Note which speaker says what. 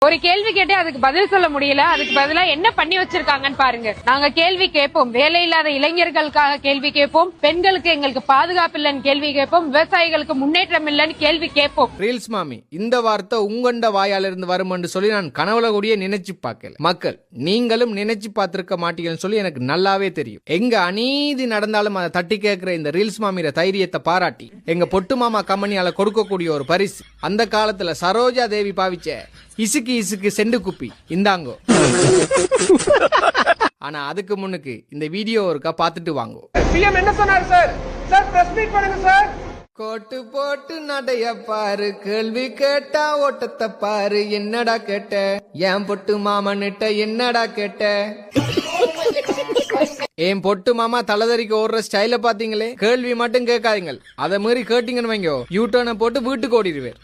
Speaker 1: ஒரு கேள்வி கேட்டே அதுக்கு பதில் சொல்ல முடியல. அதுக்கு பதிலா என்ன பண்ணி வச்சிருக்காங்கன்னு பாருங்க. நாங்க கேள்வி கேட்போம், வேலை இல்லாத இளைஞர்களுக்காக கேள்வி கேட்போம், பெண்களுக்கு எங்களுக்கு பாதுகாப்பு இல்லைன்னு கேள்வி கேட்போம், விவசாயிகளுக்கு முன்னேற்றம் இல்லைன்னு கேள்வி கேட்போம்.
Speaker 2: ரீல்ஸ் மாமி, இந்த வார்த்தை உங்கண்ட வாயால இருந்து வரும்னு சொல்லி நான் கனவுல கூடிய நினைச்சு பார்க்கல. மக்கள் நீங்களும் நினைச்சு பார்த்திருக்க மாட்டீங்கன்னு சொல்லி எனக்கு நல்லாவே தெரியும். எங்க அநீதி நடந்தாலும் அதை தட்டி கேட்கிற இந்த ரீல்ஸ் மாமியோட தைரியத்தை பாராட்டி எங்க பொட்டு மாமா கம்பெனியால கொடுக்கக்கூடிய ஒரு பரிசு, அந்த காலத்துல சரோஜா தேவி பாவிச்ச இசுக்கு செண்டு குப்பி இந்தாங்கோ. ஆனா அதுக்கு முன்னுக்கு இந்த வீடியோ ஒருக்கா பார்த்துட்டு வாங்கோ.
Speaker 3: பிஎம் என்ன சொன்னார் சார்? சார் பிரஸ் மீட் பண்ணுங்க சார்.
Speaker 2: கோட்டு போட்டு நடைய பாரு, கேள்வி கேட்டா ஓட்டத்தை பாரு. என்னடா கேட்ட என் பொட்டு மாமன்னிட்ட, என்னடா கேட்ட? என் பொட்டு மாமா தலதறிக்கு ஓடுற ஸ்டைல பாத்தீங்களே. கேள்வி மட்டும் கேட்காதீங்க, அதை மீறி கேட்டீங்கன்னு வைங்க யூ டர்னை போட்டு வீட்டுக்கு ஓடிடுவேன்.